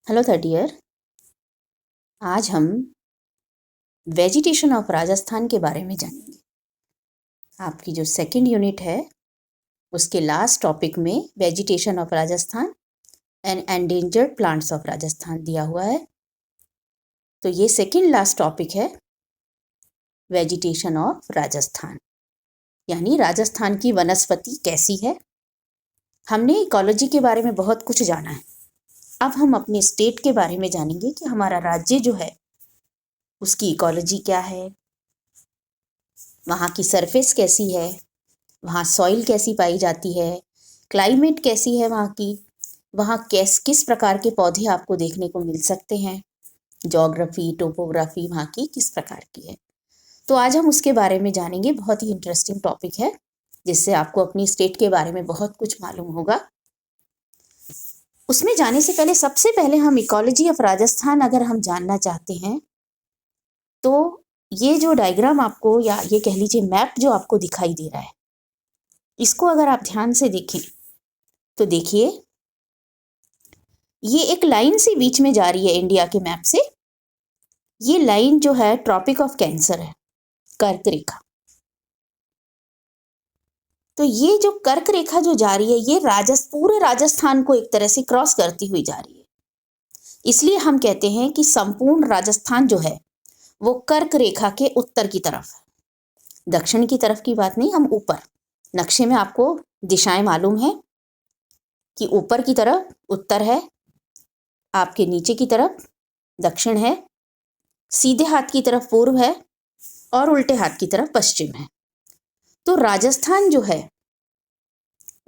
Hello third year. आज हम vegetation of Rajasthan के बारे में जानेंगे। आपकी जो सेकंड यूनिट है उसके लास्ट टॉपिक में vegetation of Rajasthan and endangered plants of Rajasthan दिया हुआ है। तो ये सेकंड लास्ट टॉपिक है वेजिटेशन ऑफ राजस्थान, यानी राजस्थान की वनस्पति कैसी है। हमने इकोलॉजी के बारे में बहुत कुछ जाना है। अब हम अपने स्टेट के बारे में जानेंगे कि हमारा राज्य जो है उसकी इकोलॉजी क्या है, वहाँ की सरफेस कैसी है, वहाँ सॉइल कैसी पाई जाती है, क्लाइमेट कैसी है वहाँ की, वहाँ किस प्रकार के पौधे आपको देखने को मिल सकते हैं, जोग्राफी टोपोग्राफी वहाँ की किस प्रकार की है। तो आज हम उसके बारे में जानेंगे। बहुत ही इंटरेस्टिंग टॉपिक है जिससे आपको अपनी स्टेट के बारे में बहुत कुछ मालूम होगा। उसमें जाने से पहले सबसे पहले हम इकोलॉजी ऑफ राजस्थान अगर हम जानना चाहते हैं तो ये जो डायग्राम आपको या ये कह लीजिए मैप जो आपको दिखाई दे रहा है, इसको अगर आप ध्यान से देखें तो देखिए ये एक लाइन सी बीच में जा रही है इंडिया के मैप से। ये लाइन जो है ट्रॉपिक ऑफ कैंसर है, कर्क रेखा। तो ये जो कर्क रेखा जो जा रही है ये पूरे राजस्थान को एक तरह से क्रॉस करती हुई जा रही है। इसलिए हम कहते हैं कि संपूर्ण राजस्थान जो है वो कर्क रेखा के उत्तर की तरफ है, दक्षिण की तरफ की बात नहीं। हम ऊपर नक्शे में आपको दिशाएं मालूम है कि ऊपर की तरफ उत्तर है, आपके नीचे की तरफ दक्षिण है, सीधे हाथ की तरफ पूर्व है और उल्टे हाथ की तरफ पश्चिम है। तो राजस्थान जो है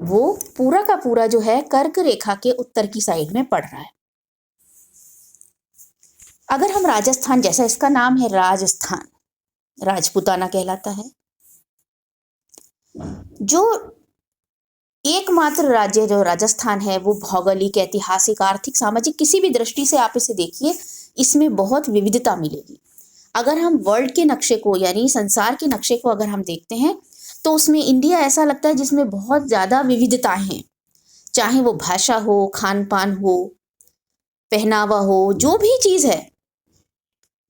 वो पूरा का पूरा जो है कर्क रेखा के उत्तर की साइड में पड़ रहा है। अगर हम राजस्थान, जैसा इसका नाम है राजस्थान, राजपूताना कहलाता है, जो एकमात्र राज्य जो राजस्थान है वो भौगोलिक, ऐतिहासिक, आर्थिक, सामाजिक किसी भी दृष्टि से आप इसे देखिए, इसमें बहुत विविधता मिलेगी। अगर हम वर्ल्ड के नक्शे को यानी संसार के नक्शे को अगर हम देखते हैं तो उसमें इंडिया ऐसा लगता है जिसमें बहुत ज़्यादा विविधताएं हैं, चाहे वो भाषा हो, खान पान हो, पहनावा हो, जो भी चीज़ है,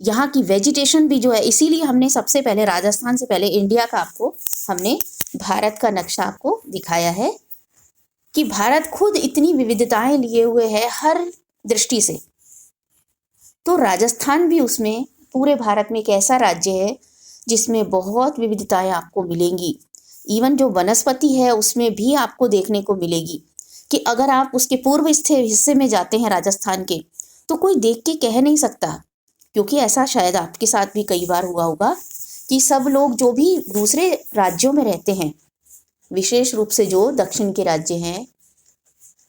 यहाँ की वेजिटेशन भी जो है। इसीलिए हमने सबसे पहले राजस्थान से पहले इंडिया का आपको हमने भारत का नक्शा आपको दिखाया है कि भारत खुद इतनी विविधताएं लिए हुए है हर दृष्टि से। तो राजस्थान भी उसमें पूरे भारत में एक ऐसा राज्य है जिसमें बहुत विविधताएं आपको मिलेंगी। इवन जो वनस्पति है उसमें भी आपको देखने को मिलेगी कि अगर आप उसके पूर्व हिस्से में जाते हैं राजस्थान के, तो कोई देख के कह नहीं सकता, क्योंकि ऐसा शायद आपके साथ भी कई बार हुआ होगा कि सब लोग जो भी दूसरे राज्यों में रहते हैं, विशेष रूप से जो दक्षिण के राज्य हैं,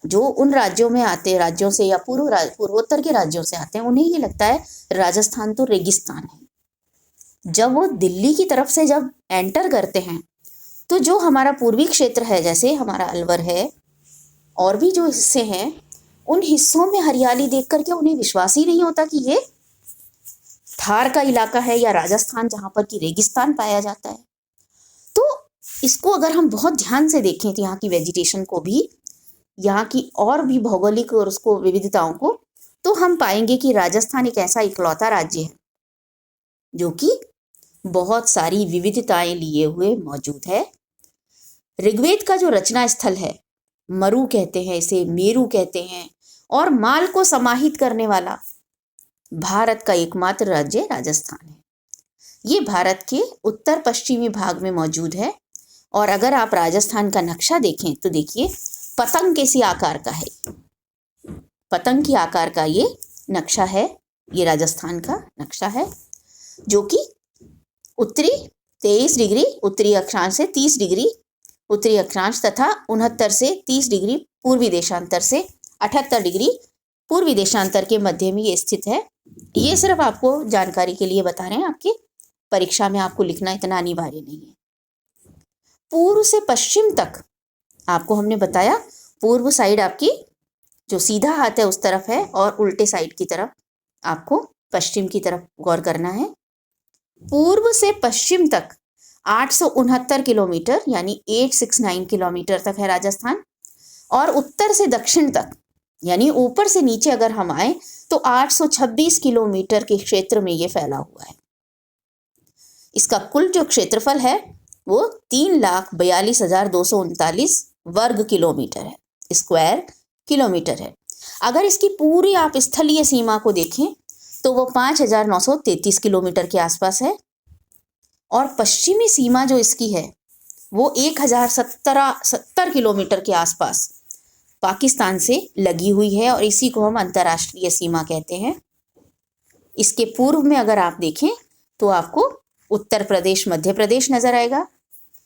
जो उन राज्यों में आते राज्यों से या पूर्वोत्तर के राज्यों से आते हैं, उन्हें ये लगता है राजस्थान तो रेगिस्तान है। जब वो दिल्ली की तरफ से जब एंटर करते हैं तो जो हमारा पूर्वी क्षेत्र है, जैसे हमारा अलवर है और भी जो हिस्से हैं, उन हिस्सों में हरियाली देख करके उन्हें विश्वास ही नहीं होता कि ये थार का इलाका है या राजस्थान जहाँ पर कि रेगिस्तान पाया जाता है। तो इसको अगर हम बहुत ध्यान से देखें तो यहाँ की वेजिटेशन को भी, यहाँ की और भी भौगोलिक और उसको विविधताओं को, तो हम पाएंगे कि राजस्थान एक ऐसा इकलौता राज्य है जो कि बहुत सारी विविधताएं लिए हुए मौजूद है। ऋग्वेद का जो रचना स्थल है, मरु कहते हैं इसे, मेरु कहते हैं, और माल को समाहित करने वाला भारत का एकमात्र राज्य राजस्थान है। ये भारत के उत्तर पश्चिमी भाग में मौजूद है। और अगर आप राजस्थान का नक्शा देखें तो देखिए पतंग कैसी आकार का है, पतंग की आकार का ये नक्शा है। ये राजस्थान का नक्शा है जो कि उत्तरी 23 डिग्री उत्तरी अक्षांश से 30 डिग्री उत्तरी अक्षांश तथा 69 से 30 डिग्री पूर्वी देशांतर से 78 डिग्री पूर्वी देशांतर के मध्य में ये स्थित है। ये सिर्फ आपको जानकारी के लिए बता रहे हैं, आपकी परीक्षा में आपको लिखना इतना अनिवार्य नहीं है। पूर्व से पश्चिम तक आपको हमने बताया, पूर्व साइड आपकी जो सीधा हाथ है उस तरफ है और उल्टे साइड की तरफ आपको पश्चिम की तरफ गौर करना है। पूर्व से पश्चिम तक 869 किलोमीटर यानी 869 किलोमीटर तक है राजस्थान, और उत्तर से दक्षिण तक यानी ऊपर से नीचे अगर हम आए तो 826 किलोमीटर के क्षेत्र में ये फैला हुआ है। इसका कुल जो क्षेत्रफल है वो 3,42,239 वर्ग किलोमीटर है, स्क्वायर किलोमीटर है। अगर इसकी पूरी आप स्थलीय सीमा को देखें तो वो 5,933 किलोमीटर के आसपास है, और पश्चिमी सीमा जो इसकी है वो 1,070 किलोमीटर के आसपास पाकिस्तान से लगी हुई है, और इसी को हम अंतर्राष्ट्रीय सीमा कहते हैं। इसके पूर्व में अगर आप देखें तो आपको उत्तर प्रदेश, मध्य प्रदेश नजर आएगा,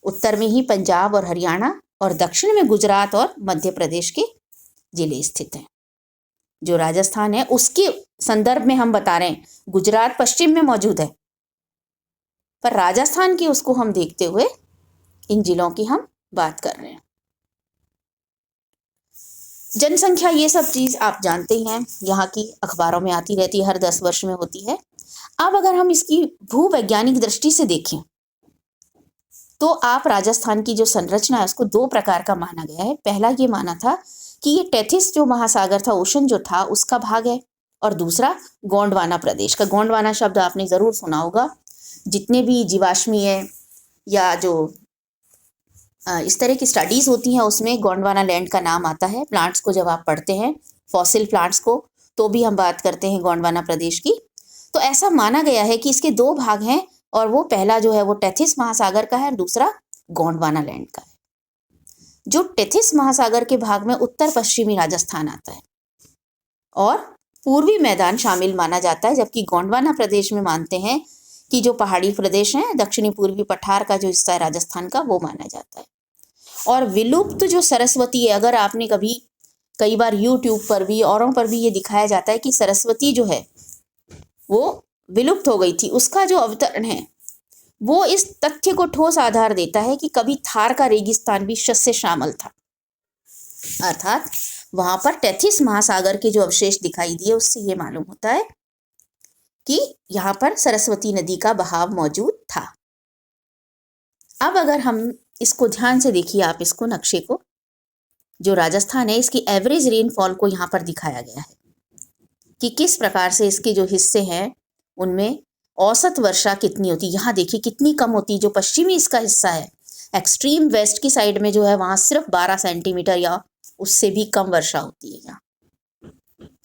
उत्तर में ही पंजाब और हरियाणा, और दक्षिण में गुजरात और मध्य प्रदेश के जिले स्थित हैं। जो राजस्थान है उसके संदर्भ में हम बता रहे हैं, गुजरात पश्चिम में मौजूद है, पर राजस्थान की उसको हम देखते हुए इन जिलों की हम बात कर रहे हैं। जनसंख्या ये सब चीज आप जानते ही हैं, यहाँ की अखबारों में आती रहती है, हर 10 वर्ष में होती है। अब अगर हम इसकी भूवैज्ञानिक दृष्टि से देखें तो आप राजस्थान की जो संरचना है उसको दो प्रकार का माना गया है। पहला ये माना था कि ये टेथिस जो महासागर था, ओशन जो था, उसका भाग है, और दूसरा गोंडवाना प्रदेश का। गोंडवाना शब्द आपने जरूर सुना होगा, जितने भी जीवाश्मीय या जो इस तरह की स्टडीज होती हैं उसमें गोंडवाना लैंड का नाम आता है। प्लांट्स को जब आप पढ़ते हैं, फॉसिल प्लांट्स को, तो भी हम बात करते हैं गोंडवाना प्रदेश की। तो ऐसा माना गया है कि इसके दो भाग हैं, और वो पहला जो है वो टेथिस महासागर का है, और दूसरा गोंडवाना लैंड का है। जो टेथिस महासागर के भाग में उत्तर पश्चिमी राजस्थान आता है और पूर्वी मैदान शामिल माना जाता है, जबकि गोंडवाना प्रदेश में मानते हैं कि जो पहाड़ी प्रदेश हैं, दक्षिणी पूर्वी पठार का जो हिस्सा है राजस्थान का, वो माना जाता है। और विलुप्त जो सरस्वती है, अगर आपने कभी कई बार यूट्यूब पर भी औरों पर भी ये दिखाया जाता है कि सरस्वती जो है वो विलुप्त हो गई थी, उसका जो अवतरण है वो इस तथ्य को ठोस आधार देता है कि कभी थार का रेगिस्तान भी शस्य शामिल था, अर्थात वहां पर टेथिस महासागर के जो अवशेष दिखाई दिए उससे ये मालूम होता है कि यहाँ पर सरस्वती नदी का बहाव मौजूद था। अब अगर हम इसको ध्यान से देखिए, आप इसको नक्शे को, जो राजस्थान है इसकी एवरेज रेनफॉल को यहाँ पर दिखाया गया है कि किस प्रकार से इसके जो हिस्से हैं उनमें औसत वर्षा कितनी होती है। यहाँ देखिए कितनी कम होती है। जो पश्चिमी इसका हिस्सा है, एक्सट्रीम वेस्ट की साइड में जो है, वहाँ सिर्फ 12 सेंटीमीटर या उससे भी कम वर्षा होती है यहाँ।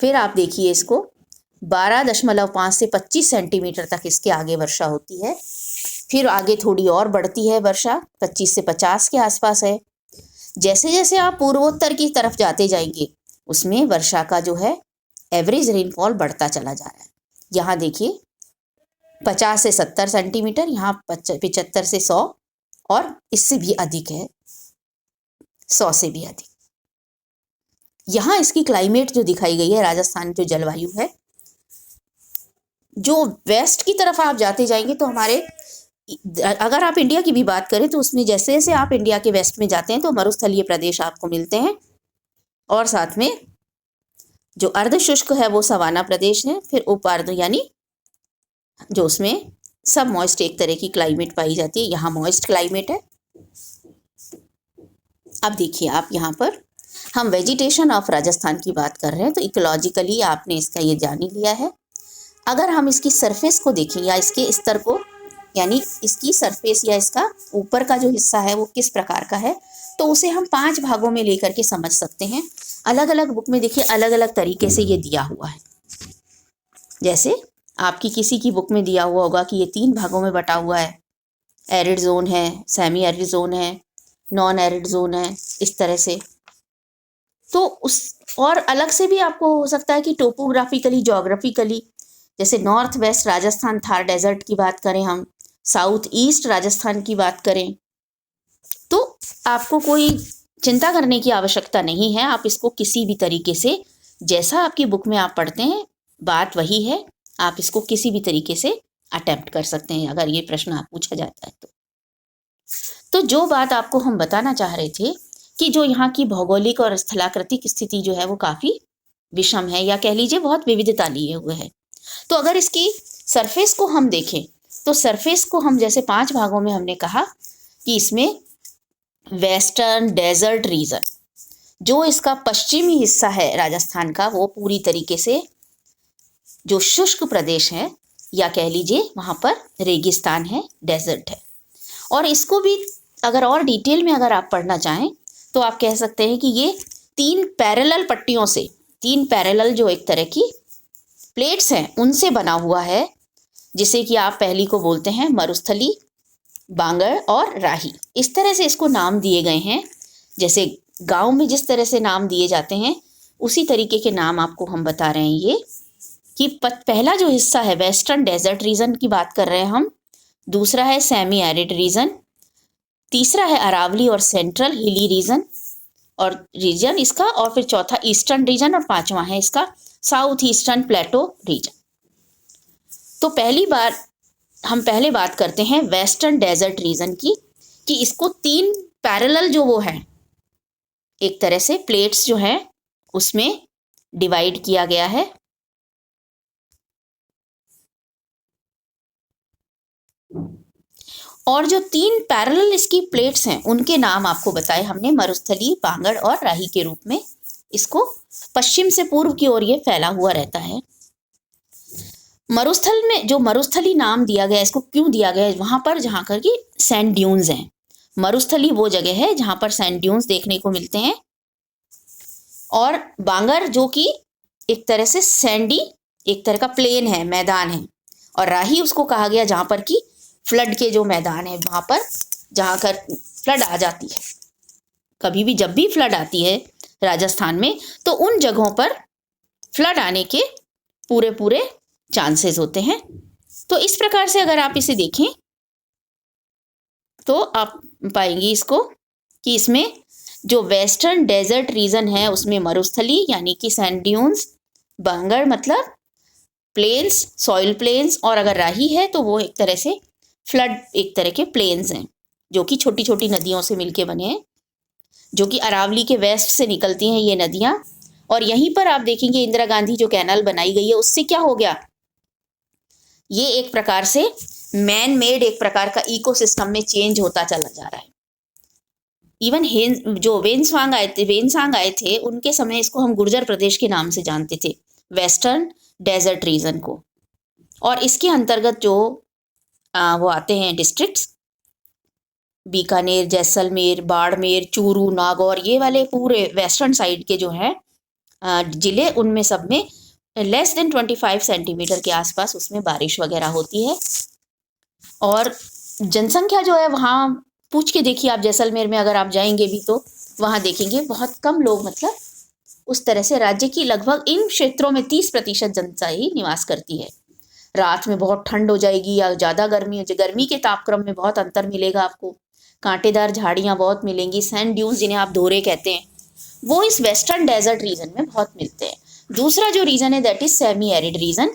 फिर आप देखिए इसको 12.5 से 25 सेंटीमीटर तक इसके आगे वर्षा होती है। फिर आगे थोड़ी और बढ़ती है वर्षा, 25 से 50 के आसपास है। जैसे जैसे आप पूर्वोत्तर की तरफ जाते जाएंगे उसमें वर्षा का जो है एवरेज रेनफॉल बढ़ता चला जा रहा है। यहाँ देखिए 50 से 70 सेंटीमीटर, यहाँ 75 से 100, और इससे भी अधिक है, 100 से भी अधिक। यहाँ इसकी क्लाइमेट जो दिखाई गई है, राजस्थान जो जलवायु है, जो वेस्ट की तरफ आप जाते जाएंगे तो हमारे, अगर आप इंडिया की भी बात करें तो उसमें जैसे जैसे आप इंडिया के वेस्ट में जाते हैं तो मरुस्थलीय प्रदेश आपको मिलते हैं, और साथ में जो अर्ध शुष्क है वो सवाना प्रदेश है। फिर उपार्ध यानी जो उसमें सब मॉइस्ट एक तरह की क्लाइमेट पाई जाती है। यहाँ मॉइस्ट क्लाइमेट है। अब देखिए आप, यहाँ पर हम वेजिटेशन ऑफ राजस्थान की बात कर रहे हैं, तो इकोलॉजिकली आपने इसका ये जान ही लिया है। अगर हम इसकी सरफेस को देखें या इसके स्तर को, यानी इसकी सरफेस या इसका ऊपर का जो हिस्सा है वो किस प्रकार का है, तो उसे हम 5 भागों में लेकर के समझ सकते हैं। अलग अलग बुक में देखिए अलग अलग तरीके से ये दिया हुआ है। जैसे आपकी किसी की बुक में दिया हुआ होगा कि ये 3 भागों में बटा हुआ है, एरिड जोन है, सेमी एरिड जोन है, नॉन एरिड जोन है, इस तरह से। तो उस और अलग से भी आपको हो सकता है कि टोपोग्राफिकली, ज्योग्राफिकली, जैसे north west Rajasthan Thar desert की बात करें, हम साउथ ईस्ट राजस्थान की बात करें, तो आपको कोई चिंता करने की आवश्यकता नहीं है। आप इसको किसी भी तरीके से, जैसा आपकी बुक में आप पढ़ते हैं बात वही है, आप इसको किसी भी तरीके से अटेम्प्ट कर सकते हैं अगर ये प्रश्न आप पूछा जाता है तो जो बात आपको हम बताना चाह रहे थे कि जो यहाँ की भौगोलिक और स्थलाकृतिक स्थिति जो है वो काफ़ी विषम है, या कह लीजिए बहुत विविधता लिए हुए है। तो अगर इसकी सरफेस को हम देखें तो सरफेस को हम जैसे 5 भागों में हमने कहा कि इसमें वेस्टर्न डेजर्ट रीजन, जो इसका पश्चिमी हिस्सा है राजस्थान का, वो पूरी तरीके से जो शुष्क प्रदेश है, या कह लीजिए वहाँ पर रेगिस्तान है, डेजर्ट है। और इसको भी अगर और डिटेल में अगर आप पढ़ना चाहें तो आप कह सकते हैं कि ये 3 पैरेलल पट्टियों से, 3 पैरेलल जो एक तरह की प्लेट्स हैं उनसे बना हुआ है, जिसे कि आप पहली को बोलते हैं मरुस्थली, बांगड़ और राही। इस तरह से इसको नाम दिए गए हैं, जैसे गांव में जिस तरह से नाम दिए जाते हैं उसी तरीके के नाम आपको हम बता रहे हैं। ये कि पहला जो हिस्सा है वेस्टर्न डेजर्ट रीजन की बात कर रहे हैं हम, दूसरा है सेमी एरिड रीजन, तीसरा है अरावली और सेंट्रल हिली रीजन इसका, और फिर चौथा ईस्टर्न रीजन, और पांचवा है इसका साउथ ईस्टर्न प्लेटो रीजन। तो हम पहले बात करते हैं वेस्टर्न डेजर्ट रीजन की, कि इसको 3 पैरेलल जो वो है एक तरह से प्लेट्स जो हैं उसमें डिवाइड किया गया है। और जो 3 पैरेलल इसकी प्लेट्स हैं उनके नाम आपको बताए हमने, मरुस्थली, बांगड़ और राही के रूप में। इसको पश्चिम से पूर्व की ओर ये फैला हुआ रहता है। मरुस्थल में जो मरुस्थली नाम दिया गया, इसको क्यों दिया गया है? वहां पर जहां कर की सैंड ड्यून्स हैं। मरुस्थली वो जगह है जहां पर सैंड ड्यून्स देखने को मिलते हैं, और बांगर जो कि एक तरह से सैंडी एक तरह का प्लेन है, मैदान है, और राही उसको कहा गया जहां पर की फ्लड के जो मैदान है, वहां पर जहां कर फ्लड आ जाती है, कभी भी जब भी फ्लड आती है राजस्थान में, तो उन जगहों पर फ्लड आने के पूरे चांसेस होते हैं। तो इस प्रकार से अगर आप इसे देखें तो आप पाएंगे इसको कि इसमें जो वेस्टर्न डेजर्ट रीजन है उसमें मरुस्थली यानी कि सैंड ड्यून्स, बांगर मतलब प्लेन्स, सॉइल प्लेन्स, और अगर राही है तो वो एक तरह से फ्लड एक तरह के प्लेन्स हैं जो कि छोटी छोटी नदियों से मिलके बने हैं, जो कि अरावली के वेस्ट से निकलती हैं ये नदियां। और यहीं पर आप देखेंगे इंदिरा गांधी जो कैनाल बनाई गई है उससे क्या हो गया, ये एक प्रकार से मैन मेड एक प्रकार का इकोसिस्टम में चेंज होता चला जा रहा है। इवन जो वेनसांग आए थे उनके समय इसको हम गुर्जर प्रदेश के नाम से जानते थे, वेस्टर्न डेजर्ट रीजन को। और इसके अंतर्गत जो वो आते हैं डिस्ट्रिक्ट्स, बीकानेर, जैसलमेर, बाड़मेर, चूरू, नागौर, ये वाले पूरे वेस्टर्न साइड के जो हैं जिले, उनमें सब में लेस देन 25 सेंटीमीटर के आसपास उसमें बारिश वगैरह होती है। और जनसंख्या जो है वहाँ पूछ के देखिए आप, जैसलमेर में अगर आप जाएंगे भी तो वहाँ देखेंगे बहुत कम लोग, मतलब उस तरह से राज्य की लगभग इन क्षेत्रों में 30% जनता ही निवास करती है। रात में बहुत ठंड हो जाएगी या ज़्यादा गर्मी के तापक्रम में बहुत अंतर मिलेगा आपको, कांटेदार झाड़ियाँ बहुत मिलेंगी, सैंड ड्यून्स जिन्हें आप धोरे कहते हैं वो इस वेस्टर्न डेजर्ट रीजन में बहुत मिलते हैं। दूसरा जो रीजन है that is semi arid region.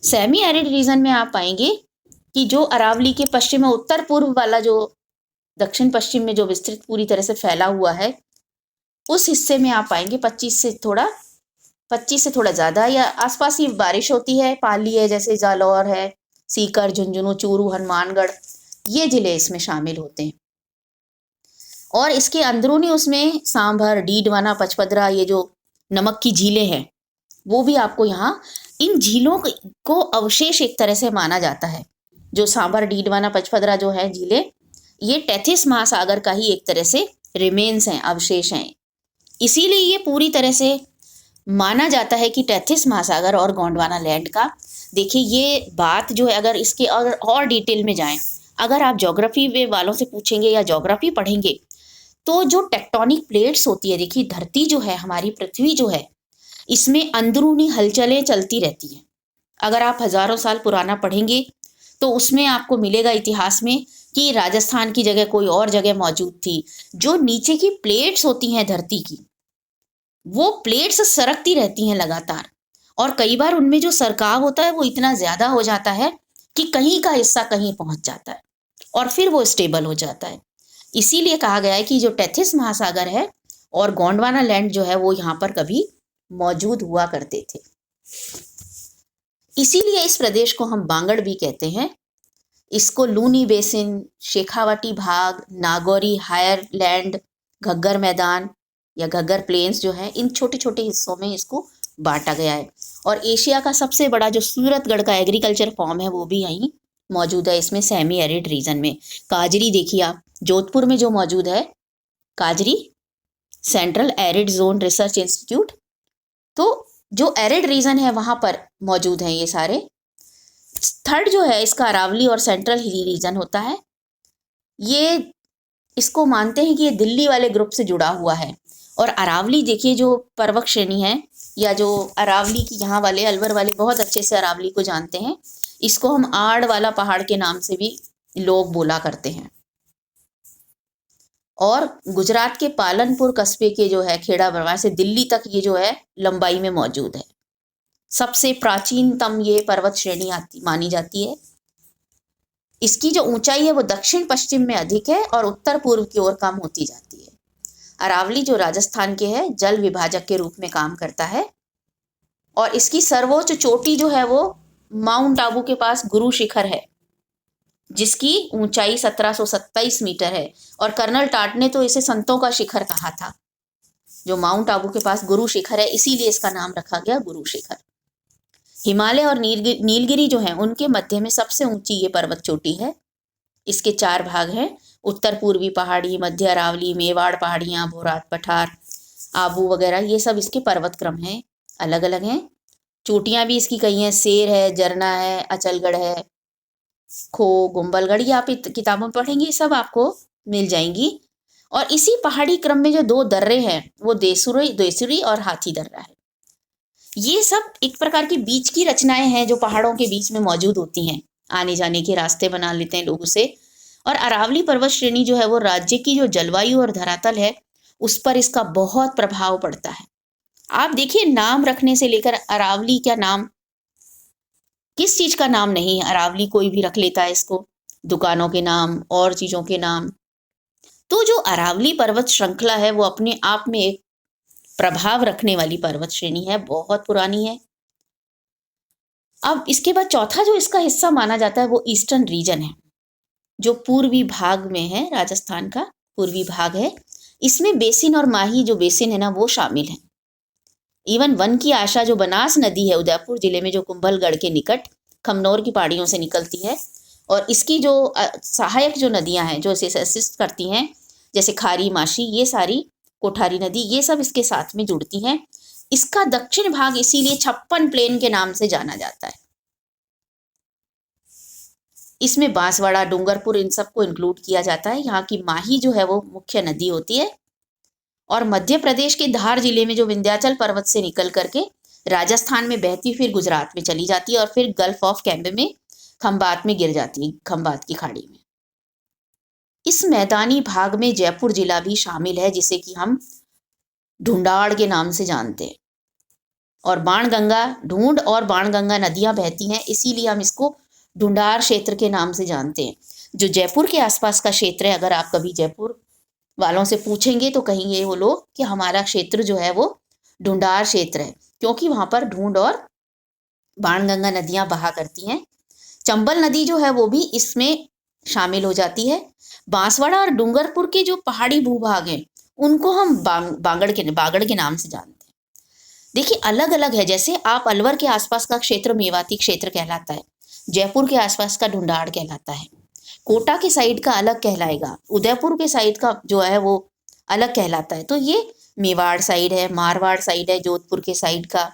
Semi arid region में आप पाएंगे कि जो अरावली के पश्चिम में उत्तर पूर्व वाला जो दक्षिण पश्चिम में जो विस्तृत पूरी तरह से फैला हुआ है, उस हिस्से में आप पाएंगे 25 से थोड़ा ज़्यादा या आसपास ही बारिश होती है। पाली है, जैसे जालौर है, सीकर, झुंझुनू, चूरू, हनुमानगढ़, ये जिले इसमें शामिल होते हैं। और इसके अंदरूनी उसमें सांभर, डीडवाना, पचपदरा, ये जो नमक की झीलें हैं वो भी आपको यहाँ, इन झीलों को अवशेष एक तरह से माना जाता है। जो सांभर, डीडवाना, पचपदरा जो है झीलें, ये टेथिस महासागर का ही एक तरह से रिमेन्स हैं, अवशेष हैं। इसीलिए ये पूरी तरह से माना जाता है कि टेथिस महासागर और गोंडवाना लैंड का, देखिए ये बात जो है, अगर इसके और डिटेल में जाएं, अगर आप ज्योग्राफी वालों से पूछेंगे या ज्योग्राफी पढ़ेंगे तो जो टेक्टोनिक प्लेट्स होती है, देखिए धरती जो है, हमारी पृथ्वी जो है, इसमें अंदरूनी हलचलें चलती रहती हैं। अगर आप हजारों साल पुराना पढ़ेंगे तो उसमें आपको मिलेगा इतिहास में कि राजस्थान की जगह कोई और जगह मौजूद थी। जो नीचे की प्लेट्स होती हैं धरती की, वो प्लेट्स सरकती रहती हैं लगातार, और कई बार उनमें जो सरकाव होता है वो इतना ज्यादा हो जाता है कि कहीं का हिस्सा कहीं पहुंच जाता है और फिर वो स्टेबल हो जाता है। इसीलिए कहा गया है कि जो टेथिस महासागर है और गोंडवाना लैंड जो है वो यहाँ पर कभी मौजूद हुआ करते थे। इसीलिए इस प्रदेश को हम बांगड़ भी कहते हैं। इसको लूनी बेसिन, शेखावाटी भाग, नागौरी हायर लैंड, घग्गर मैदान या घग्गर प्लेन्स जो है, इन छोटे छोटे हिस्सों में इसको बांटा गया है। और एशिया का सबसे बड़ा जो सूरतगढ़ का एग्रीकल्चर फॉर्म है वो भी यहीं मौजूद है, इसमें सेमी एरिड रीजन में। काजरी देखिए आप, जोधपुर में जो मौजूद है काजरी central arid zone research institute, तो जो एरिड रीजन है वहां पर मौजूद हैं ये सारे। थर्ड जो है इसका अरावली और सेंट्रल हिली रीजन होता है। ये इसको मानते हैं कि ये दिल्ली वाले ग्रुप से जुड़ा हुआ है। और अरावली देखिए जो पर्वत श्रेणी है, या जो अरावली की यहाँ वाले अलवर वाले बहुत अच्छे से अरावली को जानते हैं, इसको हम आड़ वाला पहाड़ के नाम से भी लोग बोला करते हैं। और गुजरात के पालनपुर कस्बे के जो है खेड़ा बरवार से दिल्ली तक ये जो है लंबाई में मौजूद है। सबसे प्राचीनतम ये पर्वत श्रेणी मानी जाती है। इसकी जो ऊंचाई है वो दक्षिण पश्चिम में अधिक है और उत्तर पूर्व की ओर कम होती जाती है। अरावली जो राजस्थान के है जल विभाजक के रूप में काम करता है। और इसकी सर्वोच्च चोटी जो है वो माउंट आबू के पास गुरु शिखर है, जिसकी ऊंचाई 1727 मीटर है। और कर्नल टाट ने तो इसे संतों का शिखर कहा था। जो माउंट आबू के पास गुरु शिखर है इसीलिए इसका नाम रखा गया गुरु शिखर। हिमालय और नीलगिरी जो है उनके मध्य में सबसे ऊंची ये पर्वत चोटी है। इसके 4 भाग हैं, उत्तर पूर्वी पहाड़ी, मध्य अरावली, मेवाड़ पहाड़ियाँ, भोरात पठार, आबू वगैरह, ये सब इसके पर्वत क्रम हैं, अलग अलग हैं। चोटियाँ भी इसकी कई हैं, शेर है, जरना है, अचलगढ़ है, खो, गुम्बलगढ़, ये आप किताबों में पढ़ेंगे, सब आपको मिल जाएंगी। और इसी पहाड़ी क्रम में जो 2 दर्रे हैं वो देसुरी और हाथी दर्रा है। ये सब एक प्रकार की बीच की रचनाएं हैं जो पहाड़ों के बीच में मौजूद होती हैं, आने जाने के रास्ते बना लेते हैं लोग उसे। और अरावली पर्वत श्रेणी जो है वो राज्य की जो जलवायु और धरातल है उस पर इसका बहुत प्रभाव पड़ता है। आप देखिए नाम रखने से लेकर, अरावली क्या नाम, किस चीज का नाम नहीं, अरावली कोई भी रख लेता है इसको, दुकानों के नाम और चीजों के नाम। तो जो अरावली पर्वत श्रृंखला है वो अपने आप में एक प्रभाव रखने वाली पर्वत श्रेणी है, बहुत पुरानी है। अब इसके बाद चौथा जो इसका हिस्सा माना जाता है वो ईस्टर्न रीजन है, जो पूर्वी भाग में है, राजस्थान का पूर्वी भाग है। इसमें बेसिन और माही जो बेसिन है ना वो शामिल है। इवन वन की आशा जो बनास नदी है उदयपुर जिले में, जो कुंभलगढ़ के निकट खमनौर की पहाड़ियों से निकलती है, और इसकी जो सहायक जो नदियां हैं जो इसे असिस्ट करती हैं, जैसे खारी, माशी, ये सारी, कोठारी नदी, ये सब इसके साथ में जुड़ती हैं। इसका दक्षिण भाग इसीलिए 56 प्लेन के नाम से जाना जाता है। इसमें बांसवाड़ा, डूंगरपुर, इन सबको इंक्लूड किया जाता है। यहाँ की माही जो है वो मुख्य नदी होती है। और मध्य प्रदेश के धार जिले में जो विंध्याचल पर्वत से निकल करके राजस्थान में बहती फिर गुजरात में चली जाती है और फिर गल्फ ऑफ कैम्बे में खंबात में गिर जाती है, खंबात की खाड़ी में। इस मैदानी भाग में जयपुर जिला भी शामिल है, जिसे कि हम ढूंढाड़ के नाम से जानते हैं। और बाणगंगा, ढूंढ और बाणगंगा नदियां बहती हैं, इसीलिए हम इसको ढूंढाड़ क्षेत्र के नाम से जानते हैं। जो जयपुर के आसपास का क्षेत्र है, अगर आप कभी जयपुर वालों से पूछेंगे तो कहेंगे वो लोग कि हमारा क्षेत्र जो है वो ढूंढाड़ क्षेत्र है, क्योंकि वहां पर ढूंढ और बाणगंगा नदियां बहा करती हैं। चंबल नदी जो है वो भी इसमें शामिल हो जाती है। बांसवाड़ा और डूंगरपुर के जो पहाड़ी भूभाग हैं उनको हम बागड़ के नाम से जानते हैं। देखिए अलग अलग है, जैसे आप अलवर के आसपास का क्षेत्र मेवाती क्षेत्र कहलाता है, जयपुर के आसपास का ढूंढाड़ कहलाता है, कोटा के साइड का अलग कहलाएगा, उदयपुर के साइड का जो है वो अलग कहलाता है। तो ये मेवाड़ साइड है, मारवाड़ साइड है, जोधपुर के साइड का,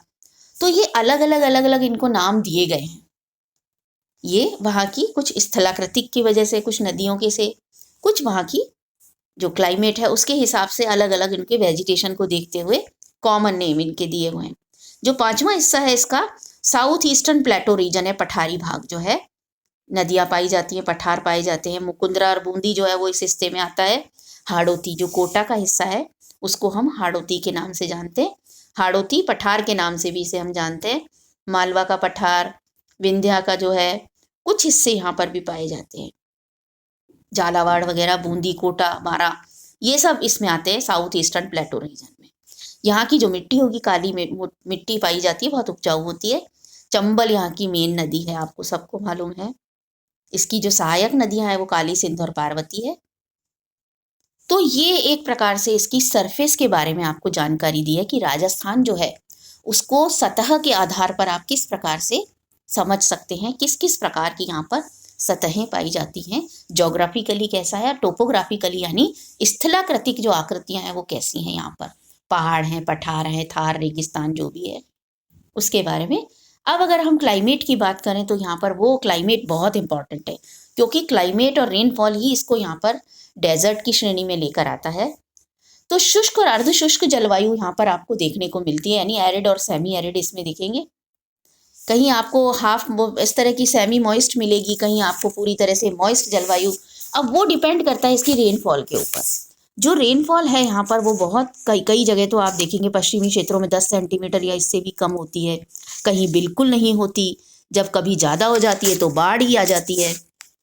तो ये अलग अलग इनको नाम दिए गए हैं। ये वहाँ की कुछ स्थलाकृतिक की वजह से, कुछ नदियों के से, कुछ वहाँ की जो क्लाइमेट है उसके हिसाब से अलग अलग इनके वेजिटेशन को देखते हुए कॉमन नेम इनके दिए हुए हैं। जो 5वां हिस्सा है इसका साउथ ईस्टर्न प्लेटो रीजन है, पठारी भाग जो है, नदियां पाई जाती हैं, पठार पाए जाते हैं। मुकुंदरा और बूंदी जो है वो इस हिस्से में आता है। हाड़ौती जो कोटा का हिस्सा है उसको हम हाड़ौती के नाम से जानते हैं, हाड़ौती पठार के नाम से भी इसे हम जानते हैं। मालवा का पठार, विंध्या का जो है कुछ हिस्से यहाँ पर भी पाए जाते हैं, झालावाड़ वगैरह, बूंदी, कोटा, बारा, ये सब इसमें आते हैं साउथ ईस्टर्न प्लेटो रीजन में। यहाँ की जो मिट्टी होगी काली मिट्टी पाई जाती है, बहुत उपजाऊ होती है। चंबल यहाँ की मेन नदी है, आपको सबको मालूम है। इसकी जो सहायक नदियां हैं वो काली, सिंध और पार्वती है। तो ये एक प्रकार से इसकी सरफेस के बारे में आपको जानकारी दी है कि राजस्थान जो है उसको सतह के आधार पर आप किस प्रकार से समझ सकते हैं, किस किस प्रकार की यहाँ पर सतहें पाई जाती हैं, ज्योग्राफिकली कैसा है, टोपोग्राफिकली यानी स्थलाकृतिक जो आकृतियां हैं वो कैसी हैं, यहाँ पर पहाड़ हैं, पठार हैं, थार, रेगिस्तान जो भी है उसके बारे में। अब अगर हम क्लाइमेट की बात करें तो यहाँ पर वो क्लाइमेट बहुत इंपॉर्टेंट है, क्योंकि क्लाइमेट और रेनफॉल ही इसको यहाँ पर डेजर्ट की श्रेणी में लेकर आता है। तो शुष्क और अर्ध शुष्क जलवायु यहाँ पर आपको देखने को मिलती है, यानी एरिड और सेमी एरिड इसमें दिखेंगे। कहीं आपको हाफ इस तरह की सेमी मॉइस्ट मिलेगी, कहीं आपको पूरी तरह से मॉइस्ट जलवायु। अब वो डिपेंड करता है इसकी रेनफॉल के ऊपर। जो रेनफॉल है यहाँ पर वो बहुत कई जगह तो आप देखेंगे पश्चिमी क्षेत्रों में 10 सेंटीमीटर या इससे भी कम होती है, कहीं बिल्कुल नहीं होती, जब कभी ज़्यादा हो जाती है तो बाढ़ ही आ जाती है।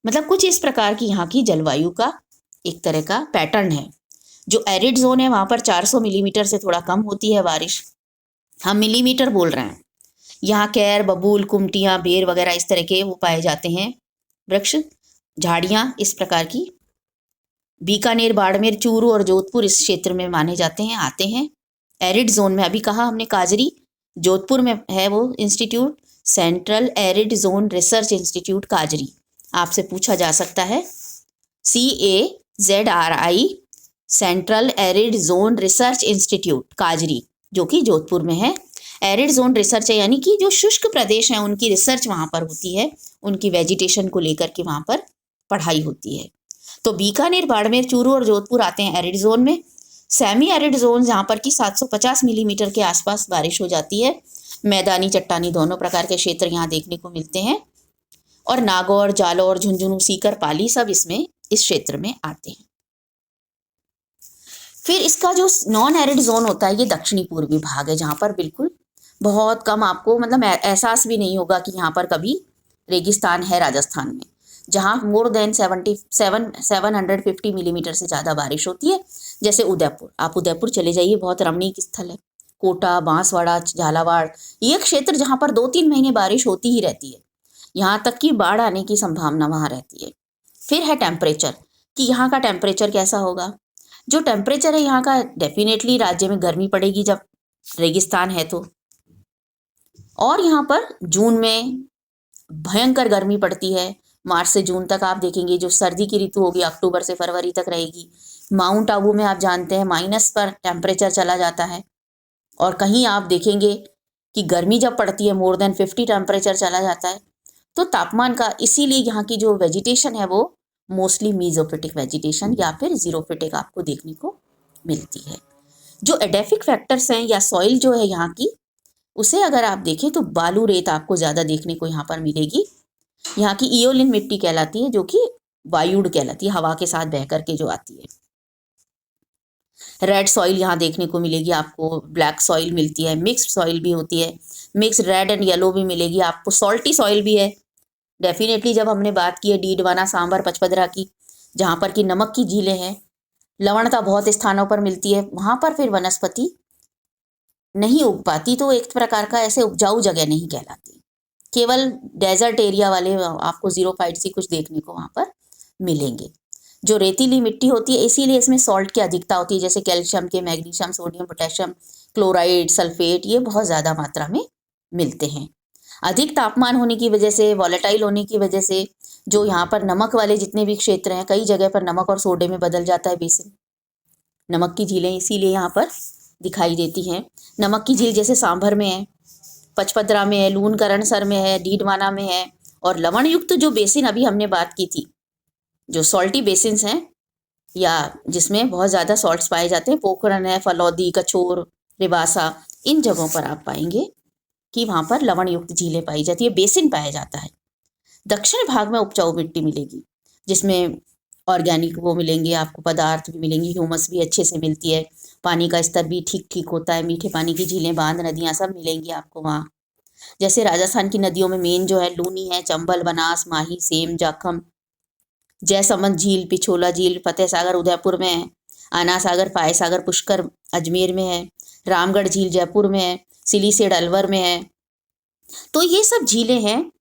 मतलब कुछ इस प्रकार की यहाँ की जलवायु का एक तरह का पैटर्न है। जो एरिड जोन है वहाँ पर 400 मिलीमीटर से थोड़ा कम होती है बारिश, हम मिलीमीटर बोल रहे हैं। यहाँ कैर, बबूल, कुमटियाँ, बेर वगैरह इस तरह के वो पाए जाते हैं वृक्ष, झाड़ियाँ इस प्रकार की। बीकानेर, बाड़मेर, चूरू और जोधपुर इस क्षेत्र में माने जाते हैं, आते हैं एरिड जोन में। अभी कहा हमने काजरी, जोधपुर में है वो institute, central arid zone research institute काजरी। आपसे पूछा जा सकता है CAZRI, central arid zone research institute काजरी, जो कि जोधपुर में है। एरिड जोन रिसर्च है यानी कि जो शुष्क प्रदेश हैं उनकी रिसर्च वहाँ पर होती है, उनकी वेजिटेशन को लेकर के वहाँ पर पढ़ाई होती है। तो बीकानेर, बाड़मेर, चूरू और जोधपुर आते हैं एरिड जोन में। सेमी एरिड जोन जहाँ पर कि 750 मिलीमीटर के आसपास बारिश हो जाती है। मैदानी, चट्टानी दोनों प्रकार के क्षेत्र यहाँ देखने को मिलते हैं। और नागौर, जालौर, झुंझुनू, सीकर, पाली सब इसमें इस क्षेत्र में आते हैं। फिर इसका जो नॉन एरिड जोन होता है ये दक्षिणी पूर्वी भाग है, जहाँ पर बिल्कुल बहुत कम आपको मतलब एहसास भी नहीं होगा कि यहाँ पर कभी रेगिस्तान है राजस्थान में, जहाँ मोर देन 750 मिलीमीटर से ज़्यादा बारिश होती है। जैसे उदयपुर, आप उदयपुर चले जाइए, बहुत रमणीक स्थल है। कोटा, बांसवाड़ा, झालावाड़, ये क्षेत्र जहाँ पर 2-3 महीने बारिश होती ही रहती है, यहाँ तक कि बाढ़ आने की संभावना वहाँ रहती है। फिर है टेम्परेचर, कि यहाँ का टेम्परेचर कैसा होगा। जो टेम्परेचर है यहाँ का, डेफिनेटली राज्य में गर्मी पड़ेगी जब रेगिस्तान है तो। और यहाँ पर जून में भयंकर गर्मी पड़ती है। मार्च से जून तक आप देखेंगे जो सर्दी की ऋतु होगी अक्टूबर से फरवरी तक रहेगी। माउंट आबू में आप जानते हैं माइनस पर टेम्परेचर चला जाता है। और कहीं आप देखेंगे कि गर्मी जब पड़ती है मोर देन 50 टेम्परेचर चला जाता है। तो तापमान का, इसीलिए यहाँ की जो वेजिटेशन है वो मोस्टली मीजोफिटिक वेजिटेशन या फिर जीरोफिटिक आपको देखने को मिलती है। जो एडेफिक फैक्टर्स हैं या सॉइल जो है यहाँ की, उसे अगर आप देखें तो बालू रेत आपको ज़्यादा देखने को यहाँ पर मिलेगी। यहाँ की इयोलिन मिट्टी कहलाती है, जो कि वायुड कहलाती है, हवा के साथ बह करके जो आती है। रेड सॉइल यहाँ देखने को मिलेगी आपको, ब्लैक सॉइल मिलती है, मिक्स्ड सॉइल भी होती है, मिक्स्ड रेड एंड येलो भी मिलेगी आपको, सॉल्टी सॉइल भी है डेफिनेटली। जब हमने बात की है डीडवाना, सांबर, पचपदरा की, जहाँ पर की नमक की झीलें हैं, लवणता बहुत स्थानों पर मिलती है, वहाँ पर फिर वनस्पति नहीं उग पाती, तो एक प्रकार का ऐसे उपजाऊ जगह नहीं कहलाती। केवल डेजर्ट एरिया वाले आपको जीरोफाइट सी कुछ देखने को वहाँ पर मिलेंगे। जो रेतीली मिट्टी होती है, इसीलिए इसमें सॉल्ट की अधिकता होती है, जैसे कैल्शियम के, magnesium, sodium, potassium, chloride, sulphate, ये बहुत ज़्यादा मात्रा में मिलते हैं। अधिक तापमान होने की वजह से, वॉलेटाइल होने की वजह से, जो यहाँ पर नमक वाले जितने भी क्षेत्र हैं, कई जगह पर नमक और सोडे में बदल जाता है बेसिन। नमक की झीलें इसीलिए यहाँ पर दिखाई देती हैं। नमक की झील जैसे सांभर में है, पचपदरा में है, लूनकरणसर में है, डीडवाना में है। और लवण युक्त जो बेसिन अभी हमने बात की थी, जो सॉल्टी बेसिन्स हैं या जिसमें बहुत ज़्यादा सॉल्ट्स पाए जाते हैं, पोखरण है, फलौदी, कछोर, रिवासा, इन जगहों पर आप पाएंगे कि वहाँ पर लवण युक्त झीलें पाई जाती है, बेसिन पाया जाता है। दक्षिण भाग में उपजाऊ मिट्टी मिलेगी, जिसमें ऑर्गेनिक वो मिलेंगे आपको, पदार्थ भी मिलेंगे, ह्यूमस भी अच्छे से मिलती है, पानी का स्तर भी ठीक ठीक होता है, मीठे पानी की झीलें, बांध, नदियाँ सब मिलेंगी आपको वहाँ। जैसे राजस्थान की नदियों में मेन जो है लूनी है, चंबल, बनास, माही, सेम, जाखम, जयसमंद झील, पिछोला झील फतेह सागर उदयपुर में है, आना सागर, फाय सागर, पुष्कर अजमेर में है, रामगढ़ झील जयपुर में है, सिलीसेड अलवर में है। तो ये सब झीलें हैं।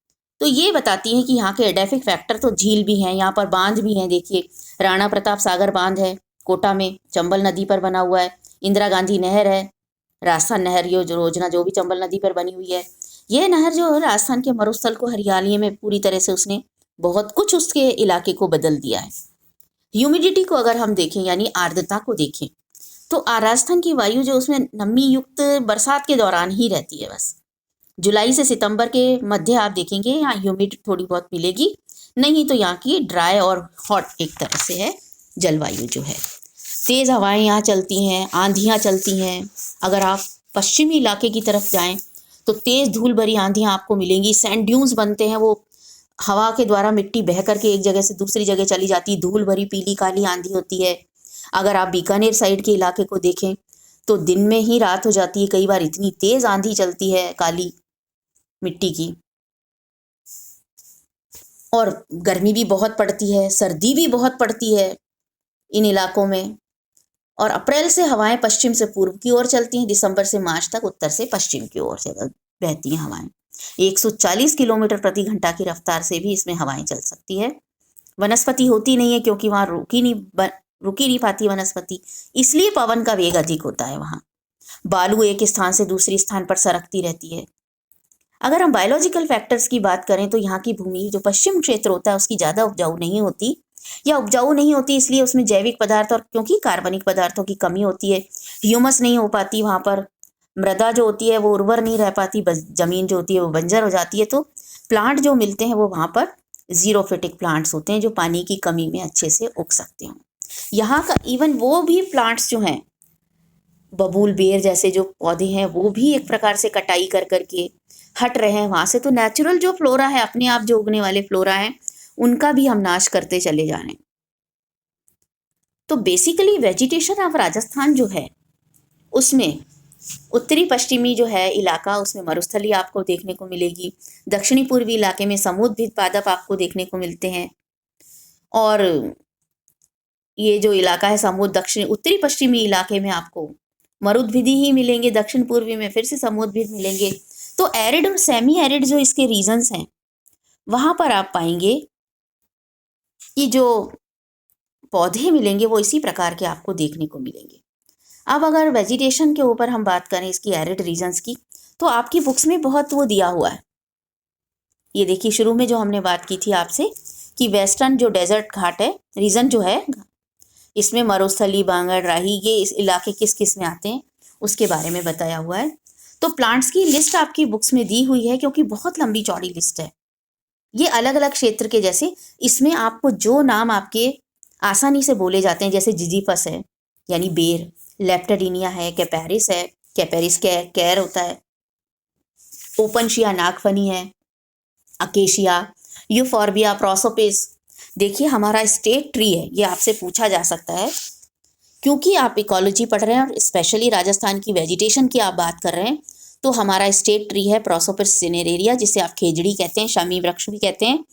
तो ये बताती हैं कि यहाँ के एडेफिक फैक्टर, तो झील भी हैं, यहाँ पर बांध भी हैं। देखिए राणा प्रताप सागर बांध है, कोटा में चंबल नदी पर बना हुआ है। इंदिरा गांधी नहर है, राजस्थान नहर योजना जो भी चंबल नदी पर बनी हुई है। ये नहर जो है राजस्थान के मरुस्थल को हरियाली में पूरी तरह से उसने बहुत कुछ उसके इलाके को बदल दिया है। ह्यूमिडिटी को अगर हम देखें यानी आर्द्रता को देखें तो राजस्थान की वायु जो उसमें नमी युक्त बरसात के दौरान ही रहती है। बस जुलाई से सितंबर के मध्य आप देखेंगे यहाँ ह्यूमिड थोड़ी बहुत मिलेगी, नहीं तो यहाँ की ड्राई और हॉट एक तरह से है जलवायु जो है। तेज हवाएं यहाँ चलती हैं, आंधियाँ चलती हैं। अगर आप पश्चिमी इलाके की तरफ जाएं तो तेज धूल भरी आंधियाँ आपको मिलेंगी। सैंड ड्यून्स बनते हैं, वो हवा के द्वारा मिट्टी बह करके एक जगह से दूसरी जगह चली जाती, धूल भरी पीली काली आंधी होती है। अगर आप बीकानेर साइड के इलाके को देखें तो दिन में ही रात हो जाती है, कई बार इतनी तेज आंधी चलती है काली मिट्टी की। और गर्मी भी बहुत पड़ती है, सर्दी भी बहुत पड़ती है इन इलाकों में। और अप्रैल से हवाएं पश्चिम से पूर्व की ओर चलती हैं, दिसंबर से मार्च तक उत्तर से पश्चिम की ओर से बहती हैं हवाएं। 140 किलोमीटर प्रति घंटा की रफ्तार से भी इसमें हवाएं चल सकती है। वनस्पति होती नहीं है क्योंकि वहाँ रुकी नहीं पाती वनस्पति, इसलिए पवन का वेग अधिक होता है। वहाँ बालू एक स्थान से दूसरी स्थान पर सरकती रहती है। अगर हम बायोलॉजिकल फैक्टर्स की बात करें तो यहाँ की भूमि जो पश्चिम क्षेत्र होता है उसकी ज़्यादा उपजाऊ नहीं होती, या उपजाऊ नहीं होती इसलिए उसमें जैविक पदार्थ और क्योंकि कार्बनिक पदार्थों की कमी होती है, ह्यूमस नहीं हो पाती वहाँ पर, मृदा जो होती है वो उर्वर नहीं रह पाती, जमीन जो होती है वो बंजर हो जाती है। तो प्लांट जो मिलते हैं वो वहाँ पर जीरोफिटिक प्लांट्स होते हैं जो पानी की कमी में अच्छे से उग सकते हैं। यहाँ का इवन वो भी प्लांट्स जो हैं, बबूल बेर जैसे जो पौधे हैं, वो भी एक प्रकार से कटाई कर करके हट रहे हैं वहाँ से। तो नेचुरल जो फ्लोरा है, अपने आप जो उगने वाले फ्लोरा हैं, उनका भी हम नाश करते चले जा रहे हैं। तो बेसिकली वेजिटेशन ऑफ राजस्थान जो है उसमें उत्तरी पश्चिमी जो है इलाका, उसमें मरुस्थली आपको देखने को मिलेगी। दक्षिणी पूर्वी इलाके में समुद्रभित पादप आपको देखने को मिलते हैं। और ये जो इलाका है समुद्र दक्षिणी उत्तरी पश्चिमी इलाके में आपको मरुद्भिदी ही मिलेंगे, दक्षिण पूर्वी में फिर से समुद्रभित मिलेंगे। तो एरिड और सेमी एरिड जो इसके रीजन्स हैं वहाँ पर आप पाएंगे कि जो पौधे मिलेंगे वो इसी प्रकार के आपको देखने को मिलेंगे। अब अगर वेजिटेशन के ऊपर हम बात करें इसकी एरिड रीजन्स की, तो आपकी बुक्स में बहुत वो दिया हुआ है। ये देखिए शुरू में जो हमने बात की थी आपसे कि वेस्टर्न जो डेजर्ट घाट है रीजन जो है, इसमें मरुस्थली, बांगड़, राही, ये इस इलाके किस किस में आते हैं उसके बारे में बताया हुआ है। तो प्लांट्स की लिस्ट आपकी बुक्स में दी हुई है क्योंकि बहुत लंबी चौड़ी लिस्ट है। ये अलग अलग क्षेत्र के, जैसे इसमें आपको जो नाम आपके आसानी से बोले जाते हैं, जैसे जिजीफस है यानी बेर, लेप्टाडीनिया है, कैपेरिस है, कैपेरिस कैर होता है, ओपनशिया नागफनी है, अकेशिया, यूफॉर्बिया, प्रोसोपिस। देखिए हमारा स्टेट ट्री है, ये आपसे पूछा जा सकता है क्योंकि आप इकोलॉजी पढ़ रहे हैं और स्पेशली राजस्थान की वेजिटेशन की आप बात कर रहे हैं। तो हमारा स्टेट ट्री है प्रोसोपिस सिनेरेरिया, जिसे आप खेजड़ी कहते हैं, शमी वृक्ष भी कहते हैं।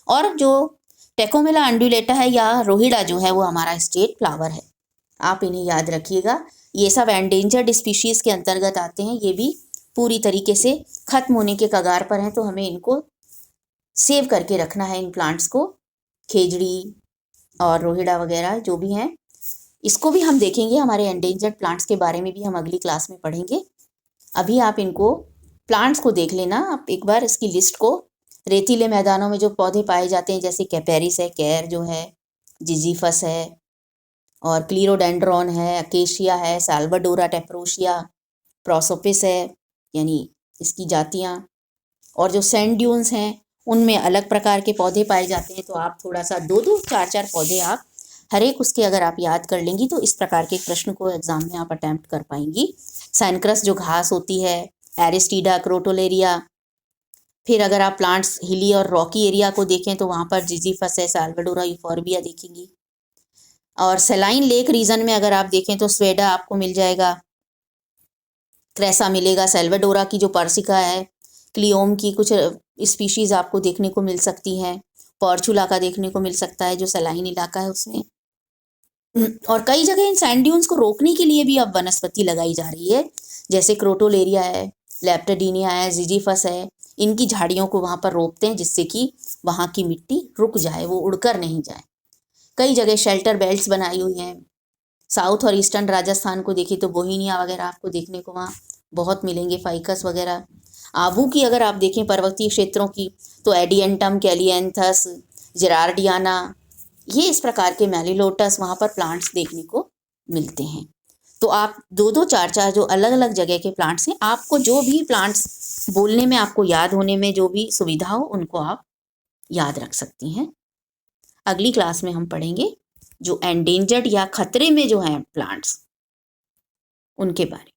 और जो टेकोमेला अंडुलेटा है या रोहिड़ा जो है वो हमारा स्टेट फ्लावर है। आप इन्हें याद रखिएगा। ये सब एंडेंजर्ड स्पीशीज़ के अंतर्गत आते हैं, ये भी पूरी तरीके से ख़त्म होने के कगार पर हैं, तो हमें इनको सेव करके रखना है, इन प्लांट्स को। खेजड़ी और रोहिड़ा वगैरह जो भी हैं, इसको भी हम देखेंगे, हमारे एंडेंजर्ड प्लांट्स के बारे में भी हम अगली क्लास में पढ़ेंगे। अभी आप इनको प्लांट्स को देख लेना आप एक बार, इसकी लिस्ट को। रेतीले मैदानों में जो पौधे पाए जाते हैं जैसे कैपेरिस है, कैर जो है, जिजीफस है, और क्लीरोडेंड्रॉन है, अकेशिया है, साल्वाडोरा टेप्रोशिया, प्रोसोपिस है यानी इसकी जातियाँ, और जो सैंड ड्यून्स हैं उनमें अलग प्रकार के पौधे पाए जाते हैं। तो आप थोड़ा सा 2-2, 4-4 पौधे आप हर एक उसके अगर आप याद कर लेंगी तो इस प्रकार के प्रश्न को एग्जाम में आप अटेम्प्ट कर पाएंगी। सैनक्रस जो घास होती है, एरिस्टीडा, क्रोटोलेरिया। फिर अगर आप प्लांट्स हिली और रॉकी एरिया को देखें तो वहाँ पर जिजीफस है, साल्वाडोरा, यूफॉर्बिया देखेंगी। और सेलाइन लेक रीजन में अगर आप देखें तो स्वेडा आपको मिल जाएगा, क्रेसा मिलेगा, सेल्वाडोरा की जो पर्सिका है, क्लियोम की कुछ स्पीशीज़ आपको देखने को मिल सकती हैं, पॉर्चुला का देखने को मिल सकता है जो सेलाइन इलाका है उसमें। और कई जगह इन सैंड ड्यून्स को रोकने के लिए भी अब वनस्पति लगाई जा रही है, जैसे क्रोटोलेरिया है, लेप्टाडीनिया है, जिजीफस है। इनकी झाड़ियों को वहाँ पर रोपते हैं जिससे कि वहाँ की मिट्टी रुक जाए, वो उड़कर नहीं जाए। कई जगह शेल्टर बेल्ट्स बनाई हुई हैं, साउथ और ईस्टर्न राजस्थान को देखें तो बोहिनिया वगैरह आपको देखने को वहाँ बहुत मिलेंगे, फाइकस वगैरह। आबू की अगर आप देखें पर्वतीय क्षेत्रों की तो एडियंटम, कैलियंथस, जेरार्डियाना, ये इस प्रकार के मैलीलोटस वहाँ पर प्लांट्स देखने को मिलते हैं। तो आप दो दो चार चार जो अलग अलग जगह के प्लांट्स हैं, आपको जो भी प्लांट्स बोलने में, आपको याद होने में जो भी सुविधा हो, उनको आप याद रख सकती हैं। अगली क्लास में हम पढ़ेंगे जो एंडेंजर्ड या खतरे में जो हैं प्लांट्स, उनके बारे में।